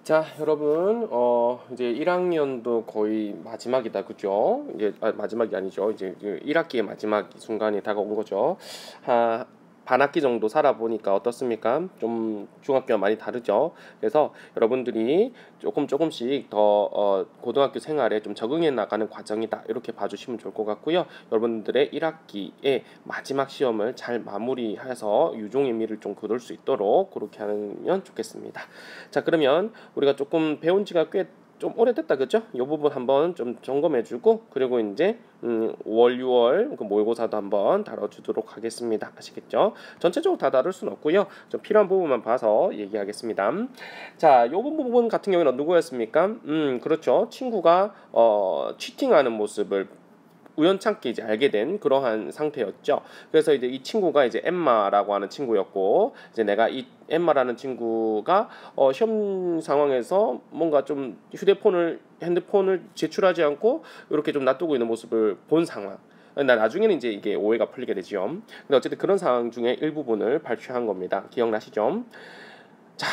자, 여러분, 이제 1학년도 거의 마지막이다, 그죠? 이제, 마지막이 아니죠. 이제 1학기의 마지막 순간이 다가온 거죠. 반 학기 정도 살아보니까 어떻습니까? 좀 중학교와 많이 다르죠. 그래서 여러분들이 조금씩 더 고등학교 생활에 좀 적응해 나가는 과정이다. 이렇게 봐주시면 좋을 것 같고요. 여러분들의 1학기의 마지막 시험을 잘 마무리해서 유종의 미를 좀 거둘 수 있도록 그렇게 하면 좋겠습니다. 자, 그러면 우리가 조금 배운 지가 꽤 좀 오래됐다, 그죠? 이 부분 한번 좀 점검해주고, 그리고 이제 5월, 6월 그 모의고사도 한번 다뤄주도록 하겠습니다. 아시겠죠? 전체적으로 다 다룰 수는 없고요. 좀 필요한 부분만 봐서 얘기하겠습니다. 자, 이 부분 같은 경우는 누구였습니까? 그렇죠. 친구가 치팅하는 모습을 우연찮게 이제 알게 된 그러한 상태였죠. 그래서 이제 이 친구가 이제 엠마라고 하는 친구였고, 이제 내가 이 엠마라는 친구가 시험 상황에서 뭔가 좀 핸드폰을 제출하지 않고 이렇게 좀 놔두고 있는 모습을 본 상황. 나중에는 이제 이게 오해가 풀리게 되죠. 근데 어쨌든 그런 상황 중에 일부분을 발표한 겁니다. 기억나시죠? 자,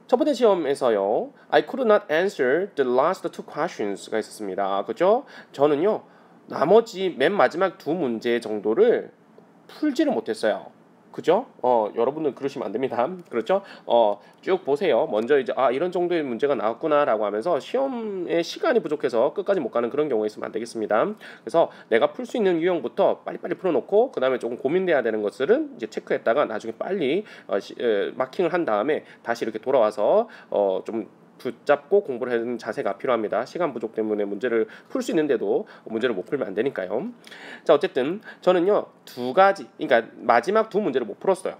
첫 번째 시험에서요, I could not answer the last two questions가 있었습니다. 그죠? 저는요, 나머지 맨 마지막 두 문제 정도를 풀지를 못했어요. 그죠? 여러분은 그러시면 안 됩니다. 그렇죠? 쭉 보세요. 먼저 이제 이런 정도의 문제가 나왔구나라고 하면서 시험에 시간이 부족해서 끝까지 못 가는 그런 경우가 있으면 안 되겠습니다. 그래서 내가 풀 수 있는 유형부터 빨리빨리 풀어놓고 그 다음에 조금 고민돼야 되는 것들은 이제 체크했다가 나중에 빨리 마킹을 한 다음에 다시 이렇게 돌아와서 좀 붙잡고 공부를 하는 자세가 필요합니다. 시간 부족 때문에 문제를 풀 수 있는데도 문제를 못 풀면 안 되니까요. 자, 어쨌든 저는요, 두 가지, 그러니까 마지막 두 문제를 못 풀었어요.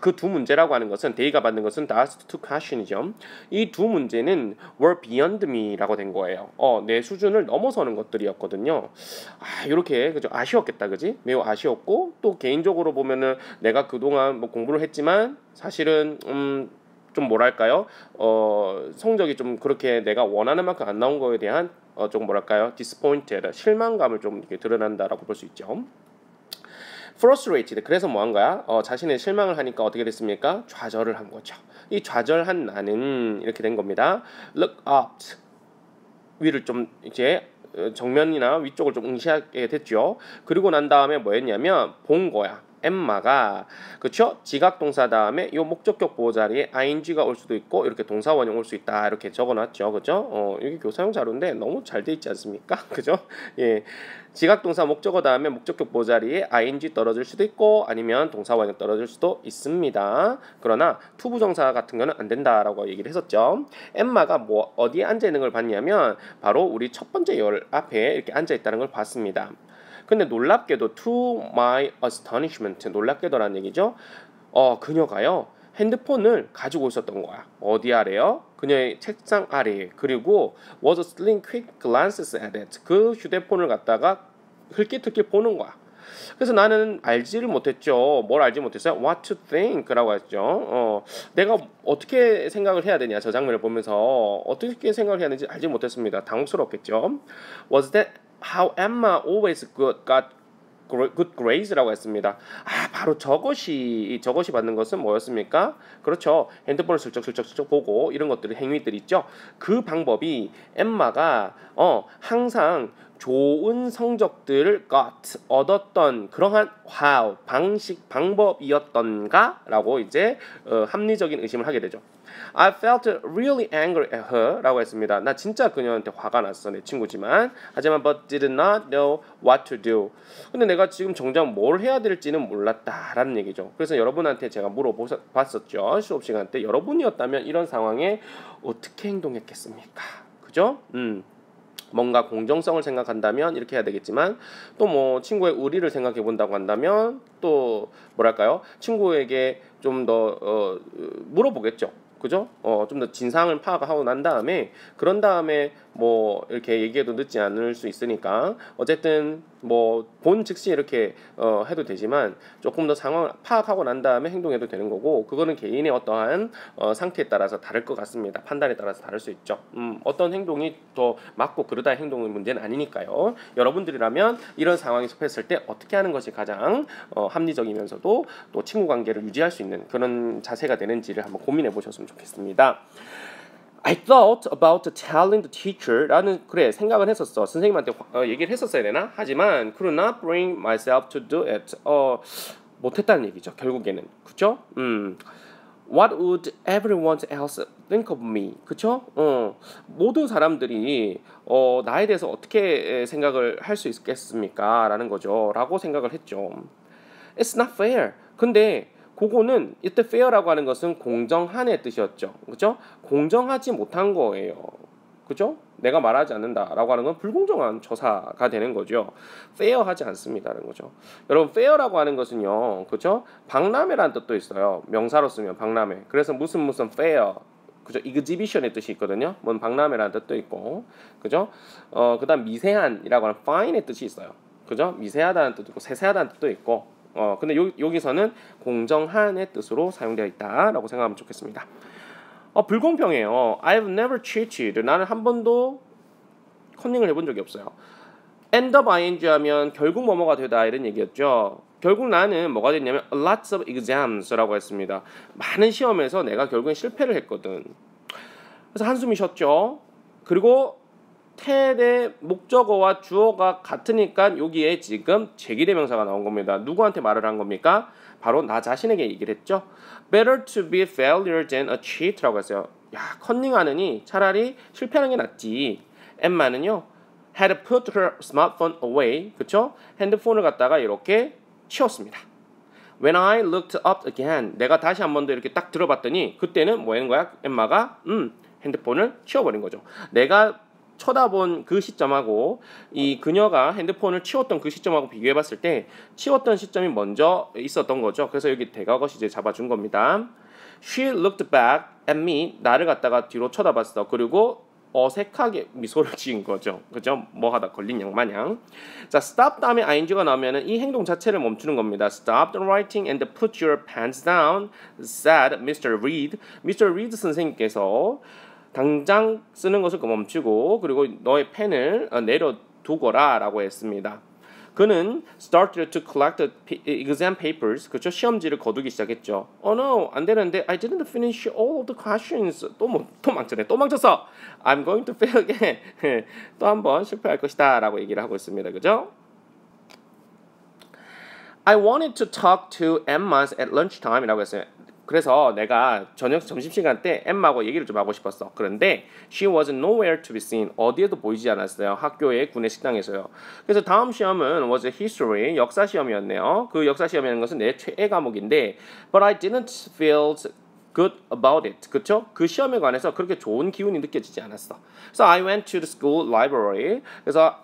그 두 문제라고 하는 것은 데이가 받는 것은 the last two question이죠. 이 두 문제는 were beyond me라고 된 거예요. 내 수준을 넘어서는 것들이었거든요. 이렇게 그죠? 아쉬웠겠다, 그지? 매우 아쉬웠고, 또 개인적으로 보면은 내가 그동안 뭐 공부를 했지만 사실은 좀 뭐랄까요? 성적이 좀 그렇게 내가 원하는 만큼 안 나온 거에 대한 좀 뭐랄까요? disappointed, 실망감을 좀 이렇게 드러난다라고 볼 수 있죠. frustrated, 그래서 뭐한 거야? 자신의 실망을 하니까 어떻게 됐습니까? 좌절을 한 거죠. 이 좌절한 나는 이렇게 된 겁니다. look up, 위를 좀 이제 정면이나 위쪽을 좀 응시하게 됐죠. 그리고 난 다음에 뭐 했냐면 본 거야. 엠마가 그쵸? 지각동사 다음에 이 목적격 보호 자리에 ing가 올 수도 있고 이렇게 동사 원형 올 수 있다 이렇게 적어놨죠, 그죠? 이게 교사용 자료인데 너무 잘 돼 있지 않습니까? 그죠? 예, 지각동사 목적어 다음에 목적격 보호 자리에 ing 떨어질 수도 있고 아니면 동사 원형 떨어질 수도 있습니다. 그러나 투부정사 같은 거는 안 된다라고 얘기를 했었죠. 엠마가 뭐 어디에 앉아 있는 걸 봤냐면 바로 우리 첫 번째 열 앞에 이렇게 앉아 있다는 걸 봤습니다. 근데 놀랍게도 to my astonishment, 놀랍게도라는 얘기죠. 그녀가요 핸드폰을 가지고 있었던 거야. 어디 아래요? 그녀의 책상 아래에. 그리고 was stealing quick glances at it. 그 휴대폰을 갖다가 흘낏흘낏 보는 거야. 그래서 나는 알지를 못했죠. 뭘 알지 못했어요? What to think라고 했죠. 내가 어떻게 생각을 해야 되냐, 저 장면을 보면서 어떻게 생각을 해야 되는지 알지 못했습니다. 당혹스럽겠죠. Was that how Emma always got good grades라고 했습니다. 바로 저것이 받는 것은 뭐였습니까? 그렇죠. 핸드폰을 슬쩍슬쩍 보고 이런 것들이 행위들 있죠. 그 방법이 엠마가 항상 좋은 성적들을 얻었던 그러한 방법이었던가라고 이제 합리적인 의심을 하게 되죠. I felt really angry at her 라고 했습니다. 나 진짜 그녀한테 화가 났어. 내 친구지만. 하지만 but did not know what to do. 근데 내가 지금 정작 뭘 해야 될지는 몰랐다라는 얘기죠. 그래서 여러분한테 제가 물어봤었죠. 수업 시간 때 여러분이었다면 이런 상황에 어떻게 행동했겠습니까? 그죠? 뭔가 공정성을 생각한다면 이렇게 해야 되겠지만 또 뭐 친구의 의리를 생각해 본다고 한다면 또 뭐랄까요? 친구에게 좀 더 물어보겠죠. 그죠? 좀 더 진상을 파악하고 난 다음에 그런 다음에 뭐 이렇게 얘기해도 늦지 않을 수 있으니까 어쨌든 뭐 본 즉시 이렇게 해도 되지만 조금 더 상황을 파악하고 난 다음에 행동해도 되는 거고 그거는 개인의 어떠한 상태에 따라서 다를 것 같습니다. 판단에 따라서 다를 수 있죠. 어떤 행동이 더 맞고 그러다 행동의 문제는 아니니까요. 여러분들이라면 이런 상황에 접했을 때 어떻게 하는 것이 가장 합리적이면서도 또 친구 관계를 유지할 수 있는 그런 자세가 되는지를 한번 고민해 보셨으면 좋겠습니다. I thought about telling the teacher. 라는 그래 생각은 했었어. 선생님한테 얘기를 했었어야 되나? 하지만 could not bring myself to do it. 못했다는 얘기죠. 결국에는. 그쵸? What would everyone else think of me? 그쵸? 모든 사람들이 나에 대해서 어떻게 생각을 할 수 있겠습니까? 라는 거죠. 라고 생각을 했죠. It's not fair. 근데 그거는 이때 fair라고 하는 것은 공정한의 뜻이었죠. 그죠? 공정하지 못한 거예요. 그죠? 내가 말하지 않는다라고 하는 건 불공정한 처사가 되는 거죠. fair하지 않습니다라는 거죠. 여러분 fair라고 하는 것은요. 그죠? 박람회라는 뜻도 있어요. 명사로 쓰면 박람회. 그래서 무슨 fair 그죠? exhibition의 뜻이 있거든요. 뭔 박람회라는 뜻도 있고. 그죠? 그다음 미세한이라고 하는 fine의 뜻이 있어요. 그죠? 미세하다는 뜻도 있고 세세하다는 뜻도 있고. 근데 여기서는 공정한의 뜻으로 사용되어 있다라고 생각하면 좋겠습니다. 불공평해요. I've never cheated. 나는 한 번도 컨닝을 해본 적이 없어요. end up ing 하면 결국 뭐뭐가 되다 이런 얘기였죠. 결국 나는 뭐가 됐냐면 lots of exams라고 했습니다. 많은 시험에서 내가 결국엔 실패를 했거든. 그래서 한숨이 쉬었죠. 그리고 태의 목적어와 주어가 같으니까 여기에 지금 제기대명사가 나온 겁니다. 누구한테 말을 한 겁니까? 바로 나 자신에게 얘기를 했죠. Better to be failure than a cheat라고 했어요. 야, 컨닝하느니 차라리 실패하는 게 낫지. 엠마는요. had put her smartphone away. 그쵸? 핸드폰을 갖다가 이렇게 치웠습니다. When I looked up again. 내가 다시 한 번 더 이렇게 딱 들어봤더니 그때는 뭐 하는 거야? 엠마가 핸드폰을 치워버린 거죠. 내가 쳐다본 그 시점하고 이 그녀가 핸드폰을 치웠던 그 시점하고 비교해봤을 때 치웠던 시점이 먼저 있었던 거죠. 그래서 여기 대과거 시제 잡아준 겁니다. She looked back at me. 나를 갖다가 뒤로 쳐다봤어. 그리고 어색하게 미소를 지은 거죠. 그죠? 뭐 하다 걸린 양 마냥. 자, stop 다음에 ing가 나오면은 이 행동 자체를 멈추는 겁니다. Stop the writing and put your pens down, said Mr. Reed. Mr. Reed 선생님께서 당장 쓰는 것을 멈추고 그리고 너의 펜을 내려두거라 라고 했습니다. 그는 started to collect exam papers. 그렇죠? 시험지를 거두기 시작했죠. Oh no, 안 되는데 I didn't finish all of the questions. 또 망쳤네. 또 망쳤어. I'm going to fail again. 또 한 번 실패할 것이다 라고 얘기를 하고 있습니다. 그죠? I wanted to talk to Emma at lunchtime 이라고 했어요. 그래서 내가 점심시간 때 엠마하고 얘기를 좀 하고 싶었어. 그런데 she was nowhere to be seen. 어디에도 보이지 않았어요. 학교의 구내 식당에서요. 그래서 다음 시험은 was history, 역사 시험이었네요. 그 역사 시험이라는 것은 내 최애 과목인데 but I didn't feel good about it. 그쵸? 그 시험에 관해서 그렇게 좋은 기운이 느껴지지 않았어. So I went to the school library. 그래서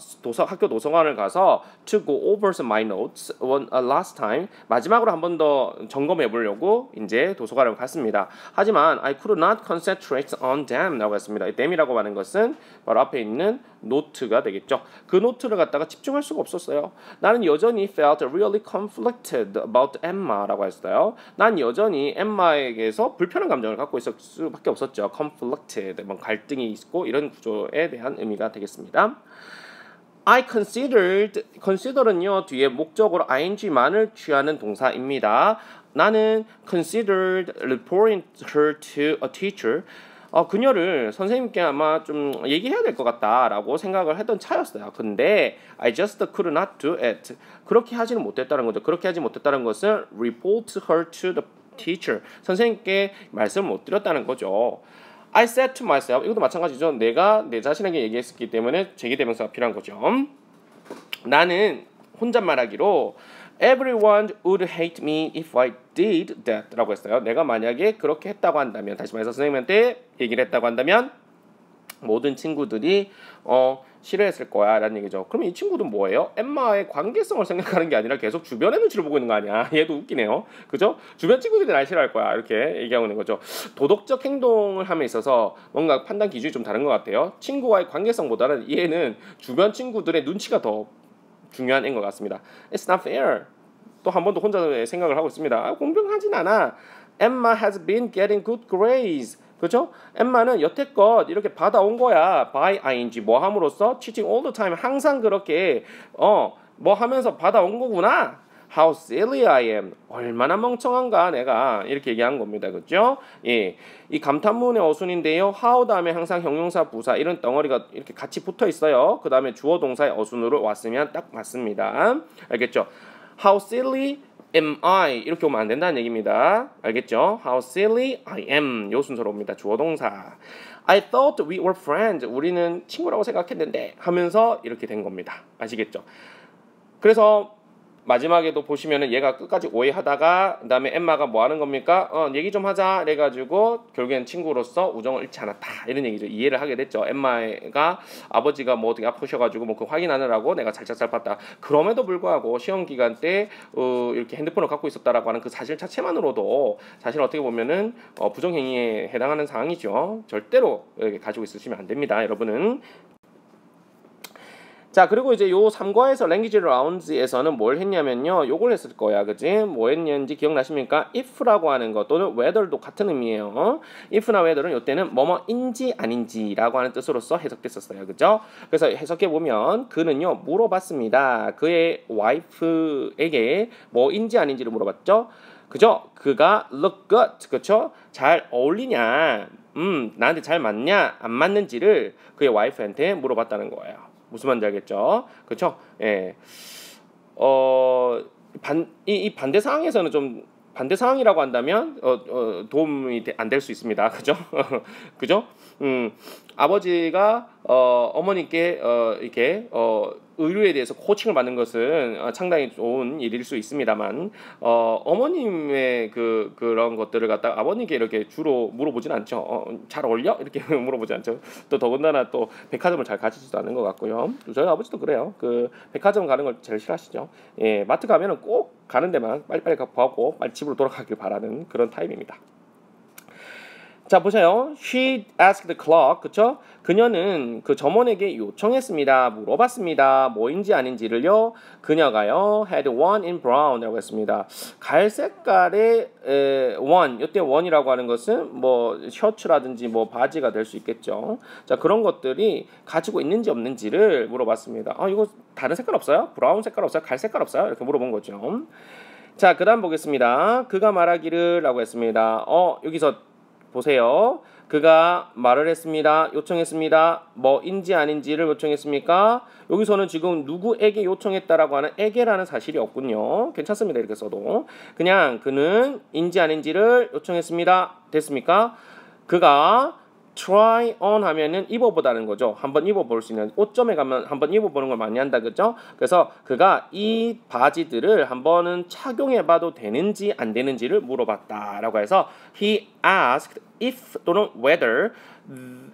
학교 도서관을 가서 to go over my notes last time. 마지막으로 한 번 더 점검해 보려고 이제 도서관을 갔습니다. 하지만 I could not concentrate on them 라고 했습니다. them이라고 하는 것은 바로 앞에 있는 노트가 되겠죠. 그 노트를 갖다가 집중할 수가 없었어요. 나는 여전히 felt really conflicted about Emma라고 했어요. 난 여전히 엠마에게서 불편한 감정을 갖고 있을 수밖에 없었죠. conflicted, 뭐 갈등이 있고 이런 구조에 대한 의미가 되겠습니다. I consider은요 뒤에 목적으로 ing만을 취하는 동사입니다. 나는 considered reporting her to a teacher. 그녀를 선생님께 아마 좀 얘기해야 될 것 같다라고 생각을 했던 차였어요. 근데 I just could not do it. 그렇게 하지는 못했다는 거죠. 그렇게 하지 못했다는 것은 report her to the teacher. 선생님께 말씀을 못 드렸다는 거죠. I said to myself. 이것도 마찬가지죠. 내가 내 자신에게 얘기했기 때문에 제기대명사가 필요한 거죠. 나는 혼잣말하기로 Everyone would hate me if I did that 라고 했어요. 내가 만약에 그렇게 했다고 한다면, 다시 말해서 선생님한테 얘기를 했다고 한다면 모든 친구들이 싫어했을 거야 라는 얘기죠. 그러면 이 친구는 뭐예요? 엠마의 관계성을 생각하는 게 아니라 계속 주변의 눈치를 보고 있는 거 아니야. 얘도 웃기네요. 그죠? 주변 친구들이 날 싫어할 거야 이렇게 얘기하고 있는 거죠. 도덕적 행동을 함에 있어서 뭔가 판단 기준이 좀 다른 것 같아요. 친구와의 관계성보다는 얘는 주변 친구들의 눈치가 더 중요한 애인 것 같습니다. It's not fair. 또 한 번 더 혼자 생각을 하고 있습니다. 공평하진 않아. Emma has been getting good grades. 그렇죠? 엠마는 여태껏 이렇게 받아온 거야. by ing 뭐 함으로써 cheating all the time. 항상 그렇게 뭐 하면서 받아온 거구나. How silly I am. 얼마나 멍청한가 내가 이렇게 얘기한 겁니다. 그죠? 예, 이 감탄문의 어순인데요. how 다음에 항상 형용사, 부사 이런 덩어리가 이렇게 같이 붙어 있어요. 그 다음에 주어 동사의 어순으로 왔으면 딱 맞습니다. 알겠죠? How silly am I 이렇게 오면 안 된다는 얘기입니다. 알겠죠? How silly I am 요 순서로 옵니다. 주어 동사. I thought we were friends. 우리는 친구라고 생각했는데 하면서 이렇게 된 겁니다. 아시겠죠? 그래서 마지막에도 보시면은 얘가 끝까지 오해하다가 그다음에 엠마가 뭐 하는 겁니까? 얘기 좀 하자 그래가지고 결국엔 친구로서 우정을 잃지 않았다 이런 얘기죠. 이해를 하게 됐죠. 엠마가 아버지가 뭐 어떻게 아프셔가지고 뭐 그 확인하느라고 내가 살짝 봤다. 그럼에도 불구하고 시험 기간 때 이렇게 핸드폰을 갖고 있었다라고 하는 그 사실 자체만으로도 사실 어떻게 보면은 부정행위에 해당하는 사항이죠. 절대로 이렇게 가지고 있으시면 안 됩니다, 여러분은. 자, 그리고 이제 요 3과에서 Language Rounds에서는 뭘 했냐면요. 요걸 했을 거야. 그지? 뭐 했는지 기억나십니까? if라고 하는 것 또는 whether도 같은 의미예요. if나 whether은 요때는 뭐뭐인지 아닌지라고 하는 뜻으로서 해석됐었어요. 그죠? 그래서 해석해 보면 그는요. 물어봤습니다. 그의 와이프에게 뭐인지 아닌지를 물어봤죠. 그죠? 그가 look good. 그렇죠? 잘 어울리냐? 나한테 잘 맞냐? 안 맞는지를 그의 와이프한테 물어봤다는 거예요. 무슨 말인지 알겠죠? 그렇죠? 예. 이 반대 상황에서는 좀 반대 상황이라고 한다면 도움이 안 될 수 있습니다. 그죠? 그죠? 아버지가 어머니께 이렇게 의료에 대해서 코칭을 받는 것은 상당히 좋은 일일 수 있습니다만 어머님의 그런 것들을 갖다 아버님께 이렇게 주로 물어보진 않죠. 잘 어울려? 이렇게 물어보지 않죠. 또 더군다나 또 백화점을 잘 가지지도 않는 것 같고요. 저희 아버지도 그래요. 그 백화점 가는 걸 제일 싫어하시죠. 예, 마트 가면은 꼭 가는 데만 빨리빨리 가고 빨리 집으로 돌아가길 바라는 그런 타입입니다. 자, 보세요. She asked the clerk. 그쵸? 그녀는 그 점원에게 요청했습니다. 물어봤습니다. 뭐인지 아닌지를요. 그녀가요. had one in brown 라고 했습니다. 갈색깔의 one. 이때 one이라고 하는 것은 뭐 셔츠라든지 뭐 바지가 될 수 있겠죠. 자, 그런 것들이 가지고 있는지 없는지를 물어봤습니다. 이거 다른 색깔 없어요? 브라운 색깔 없어요? 갈 색깔 없어요? 이렇게 물어본 거죠. 자, 그 다음 보겠습니다. 그가 말하기를 라고 했습니다. 여기서 보세요. 그가 말을 했습니다. 요청했습니다. 뭐인지 아닌지를 요청했습니까? 여기서는 지금 누구에게 요청했다라고 하는 에게라는 사실이 없군요. 괜찮습니다. 이렇게 써도. 그냥 그는 인지 아닌지를 요청했습니다. 됐습니까? 그가 try on 하면은 입어보다는 거죠. 한번 입어볼 수 있는 옷점에 가면 한번 입어보는 걸 많이 한다 그죠? 그래서 그가 이 바지들을 한번은 착용해봐도 되는지 안 되는지를 물어봤다라고 해서 he asked if 또는 whether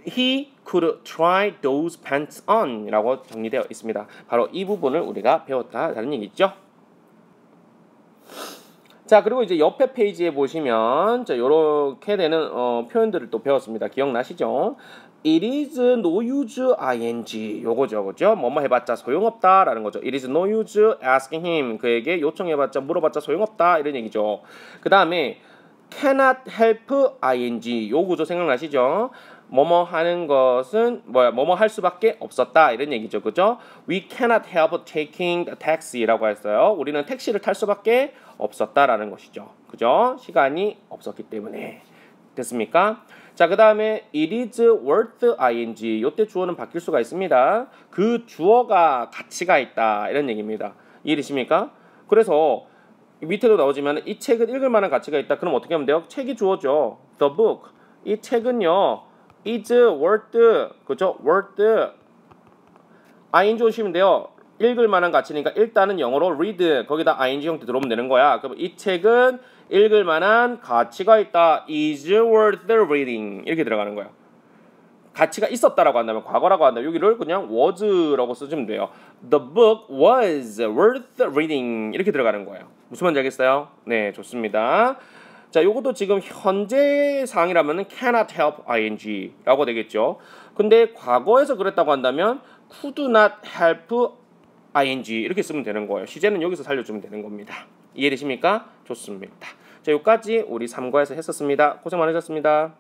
he could try those pants on 라고 정리되어 있습니다. 바로 이 부분을 우리가 배웠다라는 얘기죠. 자, 그리고 이제 옆에 페이지에 보시면 자, 요렇게 되는 표현들을 또 배웠습니다. 기억나시죠? It is no use ing 요거죠. 그죠? 뭐뭐 해봤자 소용없다라는 거죠. It is no use asking him 그에게 요청해봤자 물어봤자 소용없다 이런 얘기죠. 그 다음에 cannot help ing 요 구조 생각나시죠? 뭐뭐 하는 것은 뭐뭐 할 수밖에 없었다 이런 얘기죠. 그죠? We cannot help taking the taxi라고 했어요. 우리는 택시를 탈 수밖에 없었다라는 것이죠. 그죠? 시간이 없었기 때문에. 됐습니까? 자, 그 다음에 it is worth ing 요때 주어는 바뀔 수가 있습니다. 그 주어가 가치가 있다 이런 얘기입니다. 이해되십니까? 그래서 밑에도 나오지만 이 책은 읽을 만한 가치가 있다. 그럼 어떻게 하면 돼요? 책이 주어죠. The book 이 책은요 is worth 그죠? worth ing 오시면 돼요. 읽을 만한 가치니까 일단은 영어로 read 거기다 ing 형태 들어오면 되는 거야. 그럼 이 책은 읽을 만한 가치가 있다. is worth reading 이렇게 들어가는 거야. 가치가 있었다라고 한다면 과거라고 한다면 여기를 그냥 was라고 쓰시면 돼요. The book was worth reading 이렇게 들어가는 거예요. 무슨 말인지 알겠어요? 네, 좋습니다. 자, 요것도 지금 현재 상황이라면 cannot help ing라고 되겠죠. 근데 과거에서 그랬다고 한다면 could not help ing 이렇게 쓰면 되는 거예요. 시제는 여기서 살려주면 되는 겁니다. 이해되십니까? 좋습니다. 자, 여기까지 우리 3과에서 했었습니다. 고생 많으셨습니다.